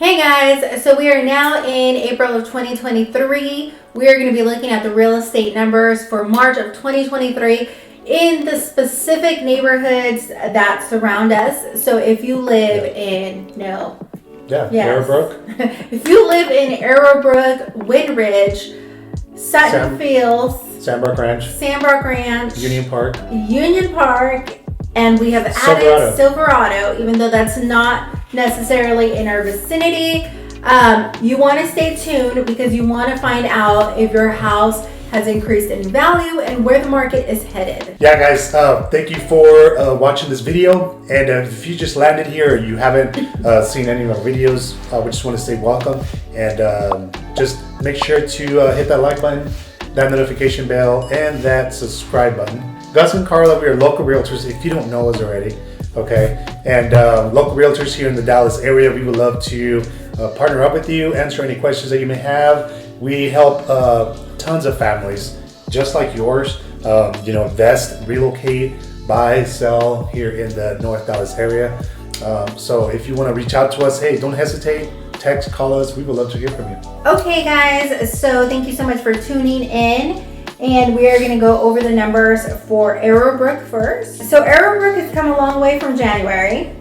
Hey guys, so we are now in April of 2023. We are going to be looking at the real estate numbers for March of 2023 in the specific neighborhoods that surround us. So if you live in, Arabbrook. If you live in Arabbrook, Windridge, Sutton Fields, Sandbrook Ranch, Union Park, and we have added Silverado, even though that's not necessarily in our vicinity. You want to stay tuned because you want to find out if your house has increased in value and where the market is headed. Yeah, guys, thank you for watching this video. And if you just landed here or you haven't seen any of our videos, we just want to say welcome. And just make sure to hit that like button, that notification bell, and that subscribe button. GUS and Karla, we are local realtors if you don't know us already. Okay, and local realtors here in the Dallas area. We would love to partner up with you, answer any questions that you may have. We help tons of families just like yours, invest, relocate, buy, sell here in the North Dallas area. So if you want to reach out to us, hey, don't hesitate. Text, call us. We would love to hear from you. Okay, guys. So thank you so much for tuning in. And we are going to go over the numbers for Arabbrook first. So Arabbrook has come a long way from January.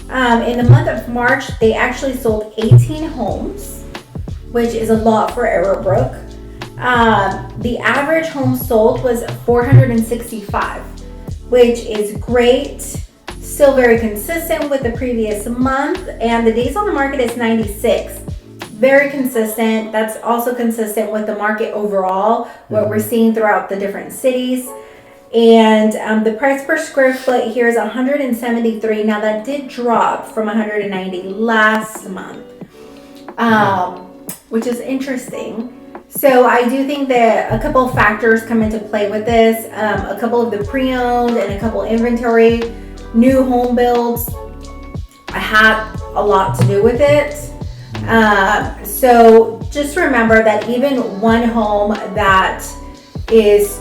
In the month of March, they actually sold 18 homes, which is a lot for Arabbrook. The average home sold was 465, which is great. Still very consistent with the previous month. And the days on the market is 96. Very consistent. That's also consistent with the market overall, what we're seeing throughout the different cities. And the price per square foot here is 173. Now that did drop from 190 last month, which is interesting. So I do think that a couple of factors come into play with this. A couple of the pre-owned and a couple inventory new home builds had a lot to do with it. So just remember that even one home that is,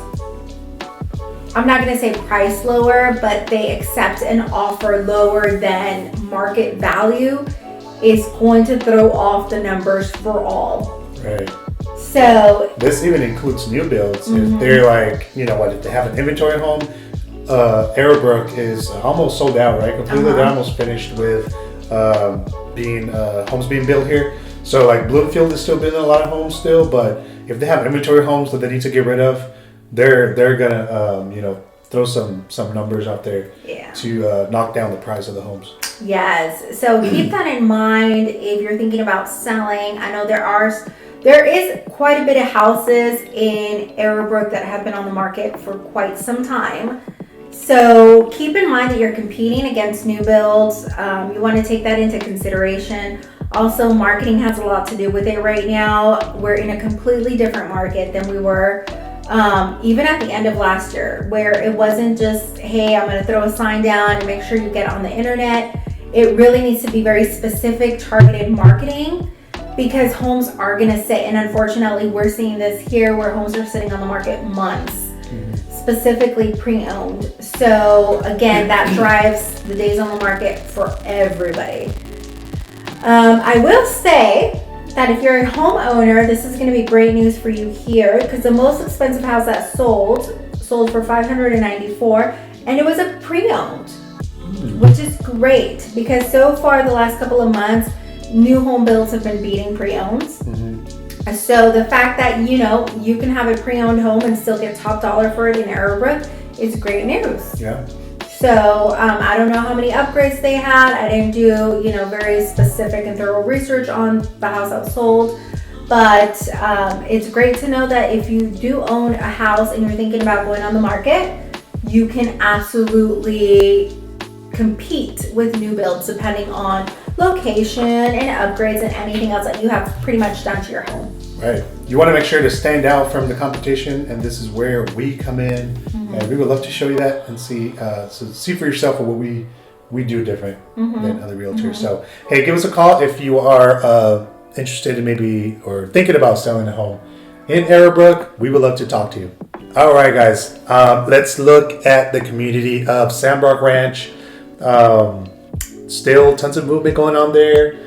I'm not going to say price lower, but they accept an offer lower than market value is going to throw off the numbers for all. Right. So this even includes new builds. If they're like, if they have an inventory home, Arabbrook is almost sold out, right? Completely. They're almost finished with homes being built here. So like Bloomfield is still building a lot of homes still, but if they have inventory homes that they need to get rid of, they're gonna throw some numbers out there to knock down the price of the homes. Yes, so keep that in mind if you're thinking about selling. I know there is quite a bit of houses in Arabbrook that have been on the market for quite some time. So keep in mind that you're competing against new builds. You want to take that into consideration. Also, marketing has a lot to do with it right now. We're in a completely different market than we were even at the end of last year, where it wasn't just, hey, I'm going to throw a sign down and make sure you get on the internet. It really needs to be very specific, targeted marketing, because homes are going to sit. And unfortunately, we're seeing this here where homes are sitting on the market months. Specifically pre-owned. So again, that drives the days on the market for everybody. I will say that if you're a homeowner, this is going to be great news for you here, because the most expensive house that sold for $594, and it was a pre-owned, which is great because so far the last couple of months, new home builds have been beating pre-owns. So the fact that, you can have a pre-owned home and still get top dollar for it in Arabbrook is great news. Yeah. So I don't know how many upgrades they had. I didn't do, very specific and thorough research on the house that was sold. But it's great to know that if you do own a house and you're thinking about going on the market, you can absolutely compete with new builds depending on location and upgrades and anything else that you have pretty much done to your home. Right. You want to make sure to stand out from the competition, and this is where we come in, and we would love to show you that and see for yourself what we do different than other realtors. So hey, give us a call if you are interested in maybe or thinking about selling a home in Arabbrook. We would love to talk to you. All right, guys. Let's look at the community of Sandbrook Ranch. Still tons of movement going on there.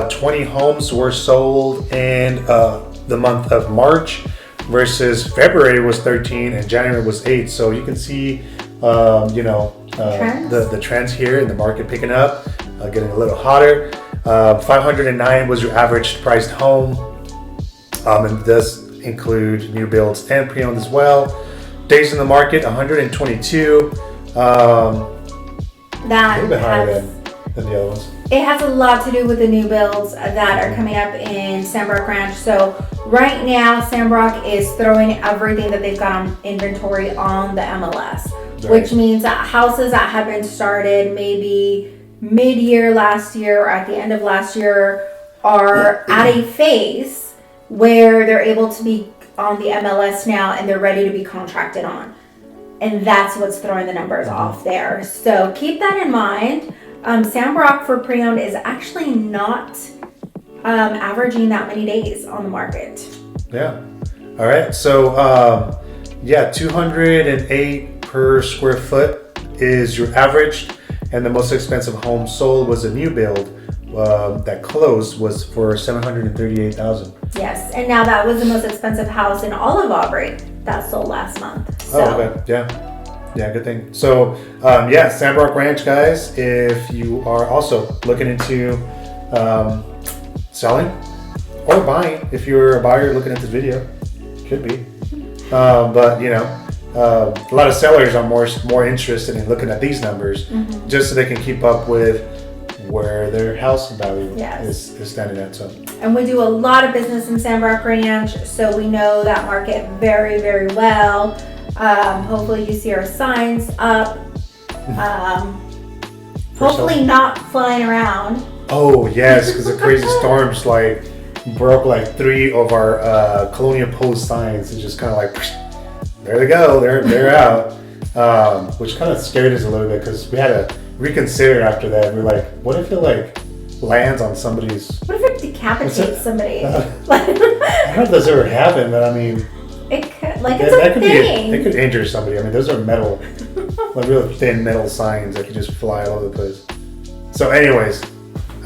20 homes were sold in the month of March versus February was 13 and January was 8. So you can see, the trends here in the market picking up, getting a little hotter. 509 was your average priced home. And it does include new builds and pre-owned as well. Days in the market, 122. A little bit higher than the other ones. It has a lot to do with the new builds that are coming up in Sandbrook Ranch. So right now, Sandbrook is throwing everything that they've got on inventory on the MLS, which means that houses that have been started maybe mid-year last year or at the end of last year are at a phase where they're able to be on the MLS now and they're ready to be contracted on. And that's what's throwing the numbers off there. So keep that in mind. Sandbrook for pre-owned is actually not averaging that many days on the market. Yeah. All right. So, 208 per square foot is your average. And the most expensive home sold was a new build that closed was for $738,000. Yes. And now that was the most expensive house in all of Aubrey that sold last month. So. Oh, okay. Yeah. Yeah, good thing. So, Sandbrook Ranch, guys, if you are also looking into selling or buying, if you're a buyer looking at this video, could be. But, a lot of sellers are more interested in looking at these numbers just so they can keep up with where their house value is standing at. So. And we do a lot of business in Sandbrook Ranch, so we know that market very, very well. Hopefully you see our signs up. Hopefully not flying around. Oh yes, because the crazy storms broke 3 of our Colonial Post signs. It's just kind of there they go, they're out. Which kind of scared us a little bit because we had to reconsider after that. We're like, what if it lands on somebody's? What if it decapitates somebody? I don't know if that's ever happened, but I mean. It could, it's a thing. It could injure somebody. I mean, those are metal, real thin metal signs that could just fly all over the place. So, anyways,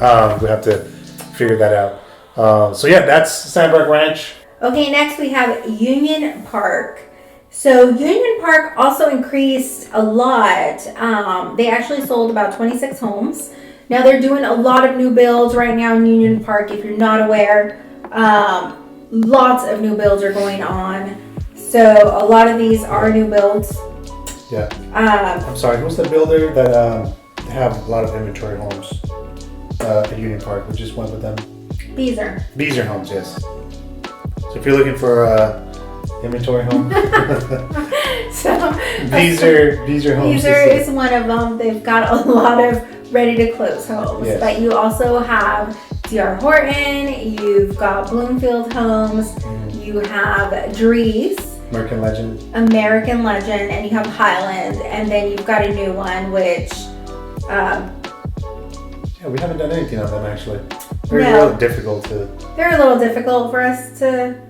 we have to figure that out. That's Sandbrook Ranch. Okay, next we have Union Park. So Union Park also increased a lot. They actually sold about 26 homes. Now they're doing a lot of new builds right now in Union Park. If you're not aware, lots of new builds are going on. So a lot of these are new builds. Yeah. I'm sorry, who's the builder that have a lot of inventory homes at Union Park? We just went with them. Beazer Homes, yes. So if you're looking for inventory home, Beazer Homes. Beazer is one of them. They've got a lot of ready to close homes. Yes. But you also have D.R. Horton, you've got Bloomfield Homes, you have Dries, American Legend, and you have Highland, and then you've got a new one which we haven't done anything on them actually. They're really difficult to. They're a little difficult for us to.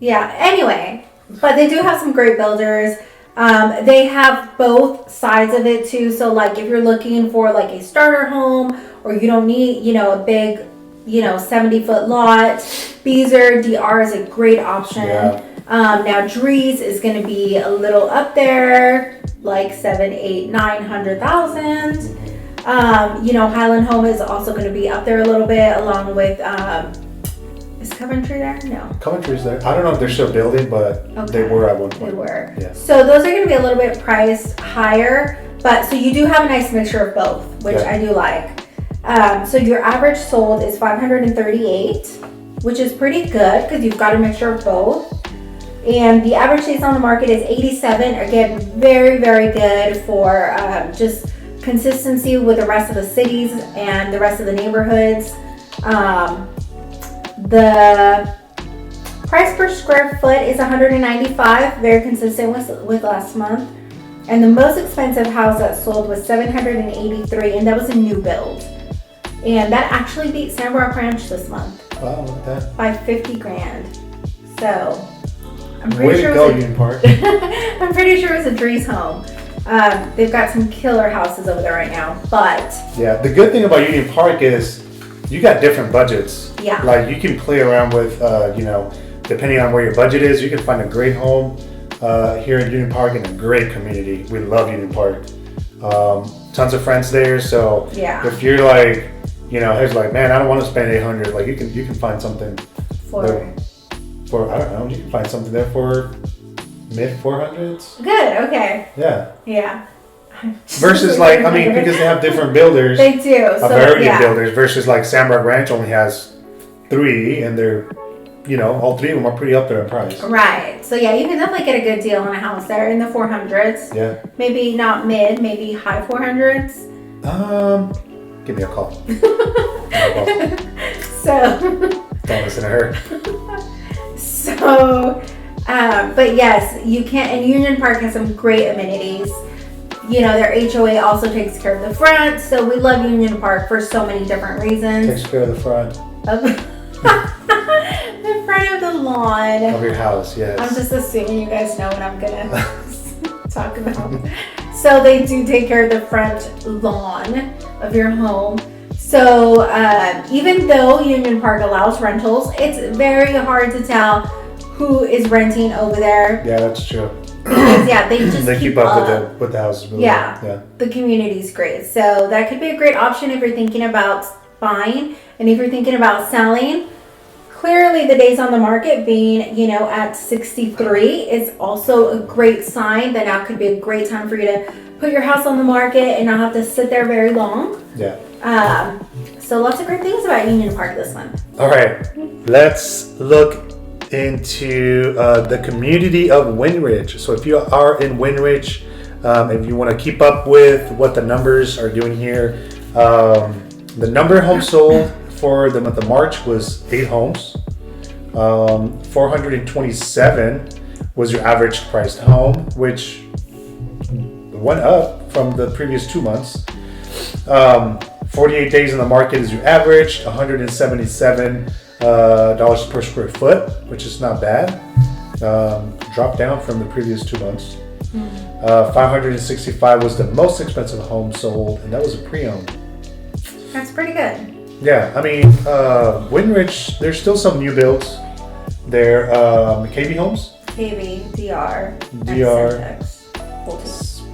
Yeah. Anyway, but they do have some great builders. They have both sides of it too. So if you're looking for a starter home or you don't need, a big, 70-foot lot, Beazer DR is a great option. Yeah. Now Dries is going to be a little up there, $700,000-$900,000. Highland Home is also going to be up there a little bit, along with is Coventry there? No. Coventry's there. I don't know if they're still building, but they were at one point. They were. Yeah. So those are going to be a little bit priced higher, but so you do have a nice mixture of both, which I do like. So your average sold is 538, which is pretty good because you've got a mixture of both. And the average days on the market is 87. Again, very, very good for just consistency with the rest of the cities and the rest of the neighborhoods. The price per square foot is $195, very consistent with last month. And the most expensive house that sold was $783, and that was a new build. And that actually beat Sandbrook Ranch this month. Wow, look at that. By $50,000. So I'm pretty Way sure to go, Union Park. I'm pretty sure it was a Dries home. They've got some killer houses over there right now, but yeah, the good thing about Union Park is you got different budgets. Yeah. Like you can play around with, depending on where your budget is, you can find a great home here in Union Park in a great community. We love Union Park. Tons of friends there. So if you're like, it's like, man, I don't want to spend $800. Like you can find something for I don't know. You can find something there for mid 400s. Good. Okay. Yeah. Yeah. Versus like, because they have different builders. They do. A variety of builders. Versus like Sandbrook Ranch only has 3, and they're, all 3 of them are pretty up there in price. Right. So yeah, you can definitely get a good deal on a house there in the 400s. Yeah. Maybe not mid, maybe high 400s. Give me a call. So. Don't listen to her. So, but yes, you can. And Union Park has some great amenities. Their HOA also takes care of the front. So we love Union Park for so many different reasons. Takes care of the front. The front of the lawn. Of your house, yes. I'm just assuming you guys know what I'm gonna talk about. So they do take care of the front lawn of your home. So even though Union Park allows rentals, it's very hard to tell who is renting over there. Yeah, that's true. Because, they just keep up with the houses. Really yeah, the community's great. So that could be a great option if you're thinking about buying, and if you're thinking about selling. Clearly, the days on the market being, at 63 is also a great sign that now could be a great time for you to put your house on the market and not have to sit there very long. Yeah. So lots of great things about Union Park this month. All right, let's look into the community of Windridge. So if you are in Windridge, if you want to keep up with what the numbers are doing here, the number of homes sold for the month of March was 8 homes. 427 was your average priced home, which went up from the previous 2 months. 48 days in the market is your average, $177 per square foot, which is not bad. Dropped down from the previous 2 months. 565 was the most expensive home sold, and that was a pre-owned. That's pretty good. Yeah, Windridge, there's still some new builds. There, KB Homes, KB, DR,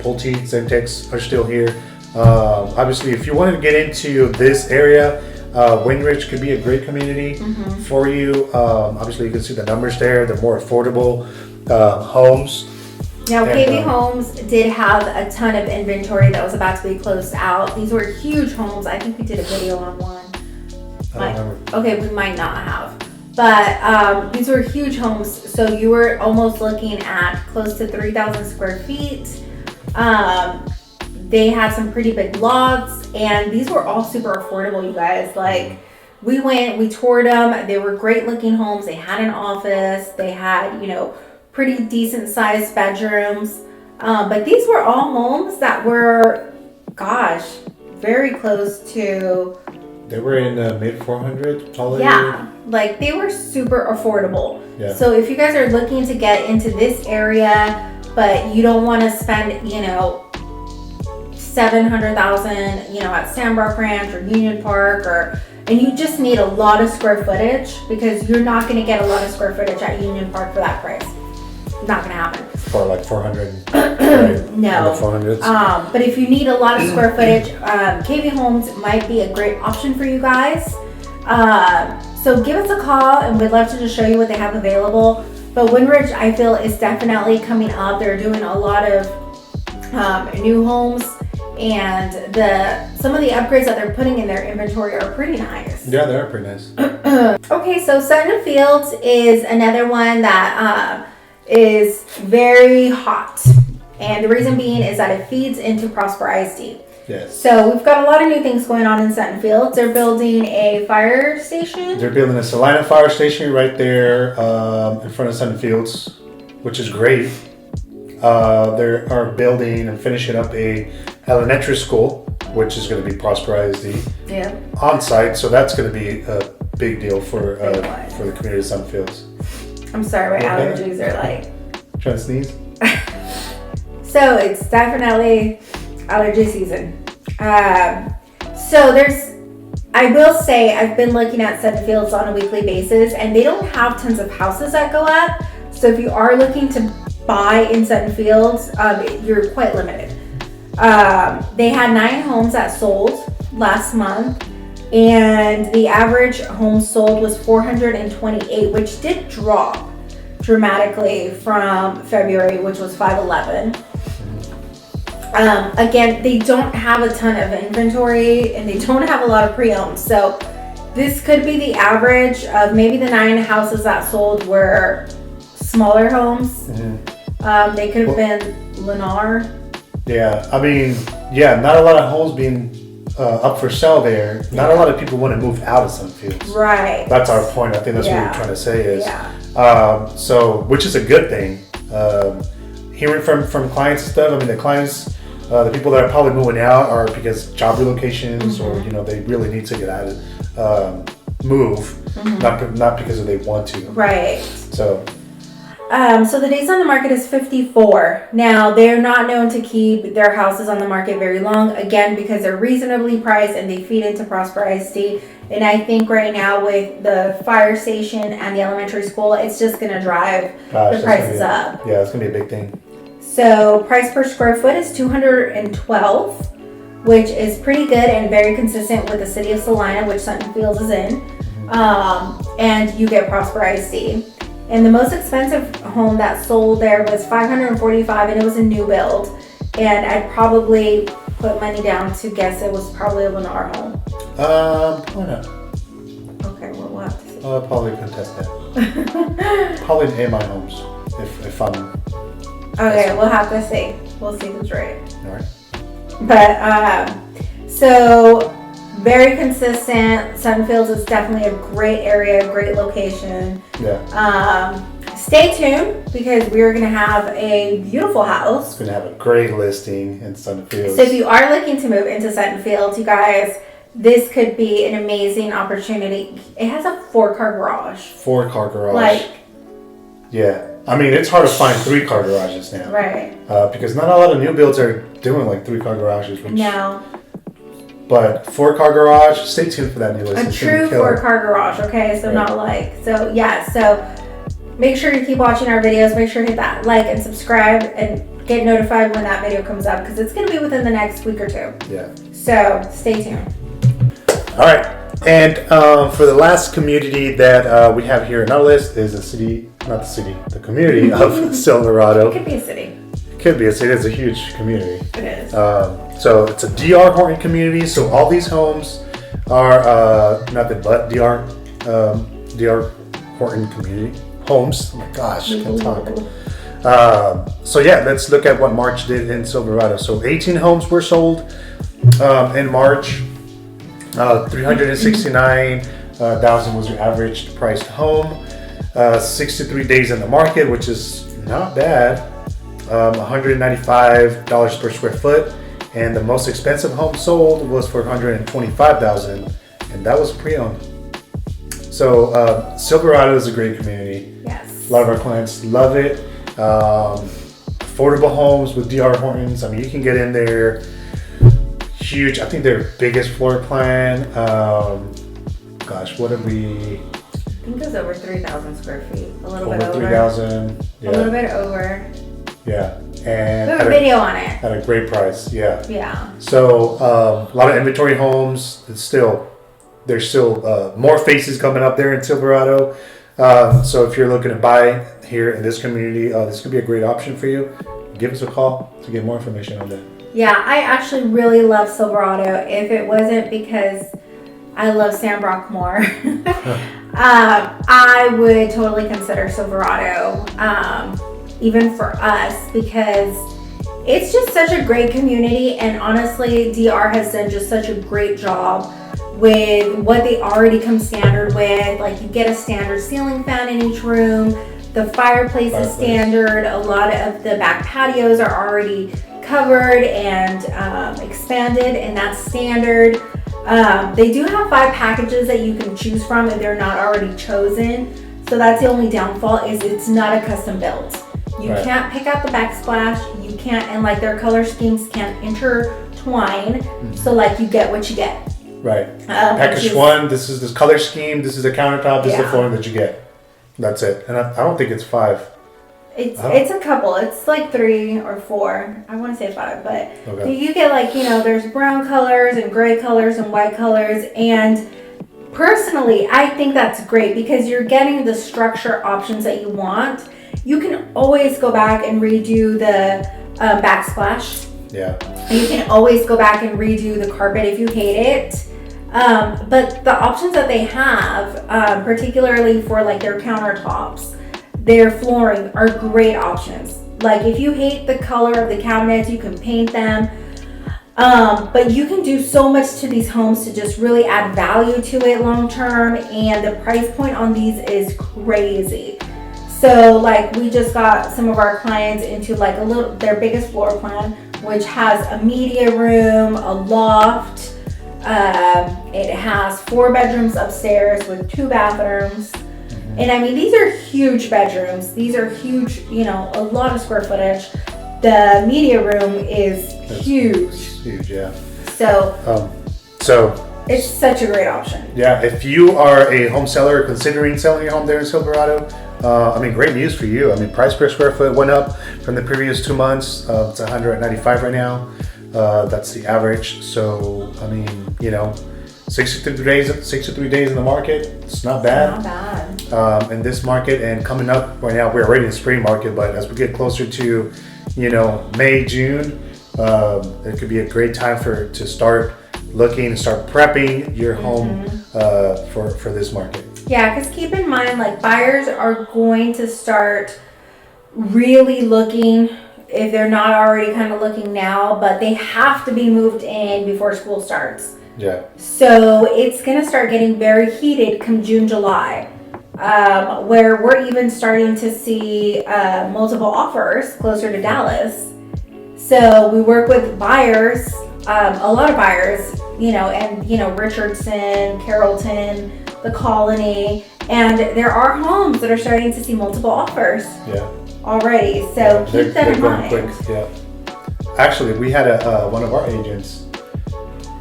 Pulte, Zentex are still here. Obviously, if you wanted to get into this area, Windridge could be a great community for you. Obviously, you can see the numbers there. They're more affordable homes. Now, KB Homes did have a ton of inventory that was about to be closed out. These were huge homes. I think we did a video on one. Okay, we might not have. But these were huge homes. So you were almost looking at close to 3,000 square feet. They had some pretty big lots, and these were all super affordable, you guys. Like, we went, we toured them. They were great looking homes. They had an office. They had, pretty decent sized bedrooms. But these were all homes that were, very close to. They were in the mid 400s, probably. Yeah, like they were super affordable. Yeah. So if you guys are looking to get into this area, but you don't want to spend, $700,000, at Sandbrook Ranch or Union Park, and you just need a lot of square footage, because you're not going to get a lot of square footage at Union Park for that price. Not going to happen. For like 400. Right? No. 400s. But if you need a lot of square footage, KB Homes might be a great option for you guys. So give us a call, and we'd love to just show you what they have available. But Windridge, I feel, is definitely coming up. They're doing a lot of new homes, and some of the upgrades that they're putting in their inventory are pretty nice. Yeah, they are pretty nice. Okay, so Sutton Fields is another one that is very hot. And the reason being is that it feeds into Prosper ISD. Yes. So we've got a lot of new things going on in Sutton Fields. They're building a fire station. They're building a Salina fire station right there in front of Sutton Fields, which is great. They are building and finishing up a elementary school, which is going to be Prosper ISD on site. So that's going to be a big deal for the community of Sutton Fields. I'm sorry, my allergies are like trying to sneeze. So it's definitely allergy season. So there's I will say I've been looking at Sutton Fields on a weekly basis, and they don't have tons of houses that go up. So if you are looking to buy in Sutton Fields, you're quite limited. They had 9 homes that sold last month, and the average home sold was 428, which did drop dramatically from February, which was 511. Again, they don't have a ton of inventory, and they don't have a lot of pre-owned. So this could be the average of maybe the 9 houses that sold were smaller homes. They could have been Lennar. Yeah, I mean, not a lot of homes being up for sale there. Not a lot of people want to move out of Sutton Fields. Right. That's our point. I think that's what we're trying to say is. So, which is a good thing. Hearing from clients and stuff, I mean, the clients, the people that are probably moving out are because job relocations or, they really need to get out of, move, not because they want to. Right. So the days on the market is 54. Now, they're not known to keep their houses on the market very long, again, because they're reasonably priced and they feed into Prosperity. And I think right now with the fire station and the elementary school, it's just going to drive the prices up. Yeah, it's going to be a big thing. So price per square foot is $212, which is pretty good and very consistent with the city of Salina, which Sutton Fields is in. And you get Prosperity. And the most expensive home that sold there was $545, and it was a new build. And I'd probably put money down to guess it was probably a Lennar home. Why not? Okay, well, we'll have to see. I'll probably contest that. Probably in my homes, if I'm... Okay, we'll have to see. We'll see who's right. All right. But, so... very consistent. Sutton Fields is definitely a great area, great location. Yeah. Stay tuned because we're going to have a beautiful house. It's going to have a great listing in Sutton Fields. So if you are looking to move into Sutton Fields, you guys, this could be an amazing opportunity. It has a 4-car garage. 4-car garage. Yeah. I mean, it's hard to find 3-car garages now. Right. Because not a lot of new builds are doing 3-car garages. No. But 4-car garage, stay tuned for that new list. A true 4-car garage, okay? So not so make sure you keep watching our videos. Make sure to hit that like and subscribe and get notified when that video comes up because it's going to be within the next week or 2. Yeah. So stay tuned. All right. And for the last community that we have here in our list is the community of Silverado. It could be a city. Could be a city. It's a huge community. It is. So it's a DR Horton community. So all these homes are nothing but DR Horton community homes. Oh my gosh, I can't talk. So yeah, let's look at what March did in Silverado. So 18 homes were sold in March. 369,000 was your average priced home. 63 days in the market, which is not bad. $195 per square foot, and the most expensive home sold was for $125,000, and that was pre-owned. So Silverado is a great community. Yes. A lot of our clients love it. Affordable homes with DR Hortons. I mean, you can get in there. Huge. I think their biggest floor plan. What did we? I think it was over 3,000 square feet. A little bit over. over. 3,000. Yeah. A little bit over. Yeah, and we have a video on it. At a great price. Yeah. Yeah. So a lot of inventory homes. There's still more faces coming up there in Silverado. So if you're looking to buy here in this community, this could be a great option for you. Give us a call to get more information on that. Yeah, I actually really love Silverado. If it wasn't because I love Sandbrook more, I would totally consider Silverado, even for us, because it's just such a great community. And honestly, DR has done just such a great job with what they already come standard with. Like, you get a standard ceiling fan in each room. The fireplace is standard. A lot of the back patios are already covered and expanded, and that's standard. They do have 5 packages that you can choose from if they're not already chosen. So that's the only downfall, is it's not a custom build. You can't pick out the backsplash. You can't, and like their color schemes can't intertwine. So like you get what you get. Right. Package one, this is this color scheme, this is the countertop, this is the flooring that you get. That's it. And I don't think it's 5. It's a couple. It's like 3 or 4. I want to say 5, but you get like, there's brown colors and gray colors and white colors. And personally, I think that's great because you're getting the structure options that you want. You can always go back and redo the backsplash. Yeah. You can always go back and redo the carpet if you hate it. But the options that they have, particularly for like their countertops, their flooring are great options. Like if you hate the color of the cabinets, you can paint them. But you can do so much to these homes to just really add value to it long term. And the price point on these is crazy. So like we just got some of our clients into like their biggest floor plan, which has a media room, a loft. It has 4 bedrooms upstairs with 2 bathrooms. And I mean, these are huge bedrooms. These are huge, a lot of square footage. The media room is huge. It's huge, yeah. So it's such a great option. Yeah, if you are a home seller considering selling your home there in Silverado, great news for you. I mean, price per square foot went up from the previous 2 months. It's $195 right now. That's the average. So, 63 days in the market. It's not bad. It's not bad. In this market and coming up right now, we're already in the spring market, but as we get closer to, May, June, it could be a great time to start looking and start prepping your home for this market. Yeah, because keep in mind, like buyers are going to start really looking if they're not already kind of looking now, but they have to be moved in before school starts. Yeah. So it's going to start getting very heated come June, July, where we're even starting to see multiple offers closer to Dallas. So we work with buyers, a lot of buyers, Richardson, Carrollton, the Colony, and there are homes that are starting to see multiple offers already. So keep that in mind. Quick. Yeah. Actually, we had one of our agents,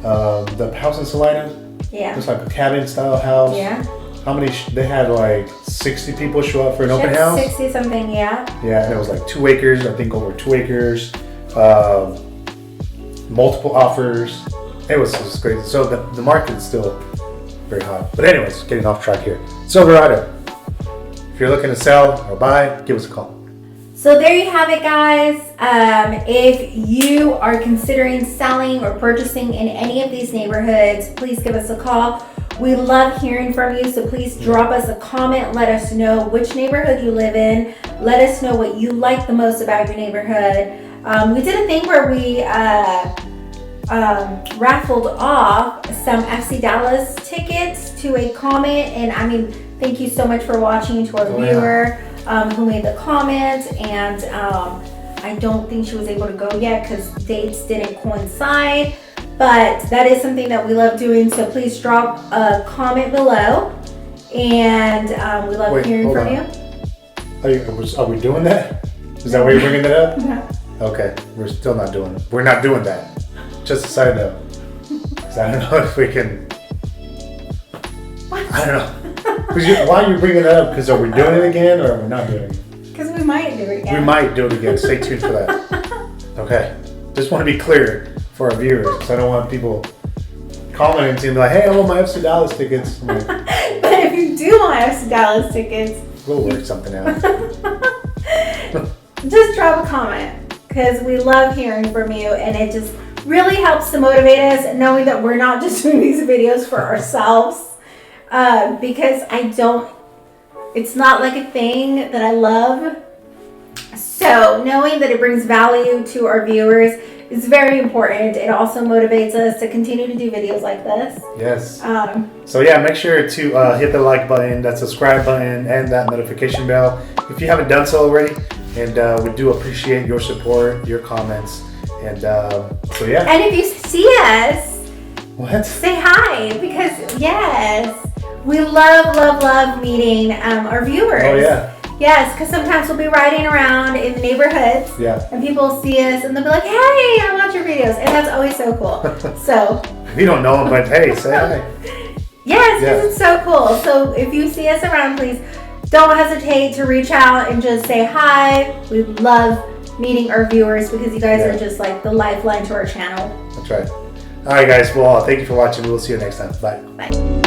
the house in Salina. Yeah. It's like a cabin style house. Yeah. How many? They had like 60 people show up for an open house. 60 something, yeah. Yeah, and it was like 2 acres. I think over 2 acres. Multiple offers. It was crazy. So the market is still very hot. But anyways, getting off track here. Silverado. If you're looking to sell or buy, give us a call. So there you have it, guys. If you are considering selling or purchasing in any of these neighborhoods, please give us a call. We love hearing from you, so please drop us a comment. Let us know which neighborhood you live in. Let us know what you like the most about your neighborhood. We did a thing where we raffled off some FC Dallas tickets to a comment, and thank you so much for watching, to our viewer who made the comment. And I don't think she was able to go yet because dates didn't coincide, but that is something that we love doing. So please drop a comment below, and we love hearing from you. Are we doing that? Is that why you're bringing that up? No. Okay, we're still not doing it. We're not doing that. Just a side note. 'Cause I don't know if we can. What? I don't know. Why are you bringing that up? Because are we doing it again or are we not doing it? Because we might do it again. We might do it again. Stay tuned for that. Okay. Just want to be clear for our viewers, because I don't want people commenting to me like, "Hey, I want my FC Dallas tickets." I'm like, but if you do want FC Dallas tickets, we'll work something out. Just drop a comment, because we love hearing from you, and it just really helps to motivate us, knowing that we're not just doing these videos for ourselves, because it's not like a thing that I love. So knowing that it brings value to our viewers is very important. It also motivates us to continue to do videos like this. Yes. So yeah, make sure to hit the like button, that subscribe button, and that notification bell if you haven't done so already. And we do appreciate your support, your comments, and so yeah. And if you see us, say hi, because yes, we love meeting our viewers. Oh yeah. Yes, because sometimes we'll be riding around in the neighborhoods, and people will see us and they'll be like, "Hey, I watch your videos," and that's always so cool. So If you don't know him, but hey, say hi. Yes, this is so cool. So if you see us around, please don't hesitate to reach out and just say hi. We love meeting our viewers because you guys are just like the lifeline to our channel. That's right. All right, guys. Well, thank you for watching. We'll see you next time. Bye. Bye.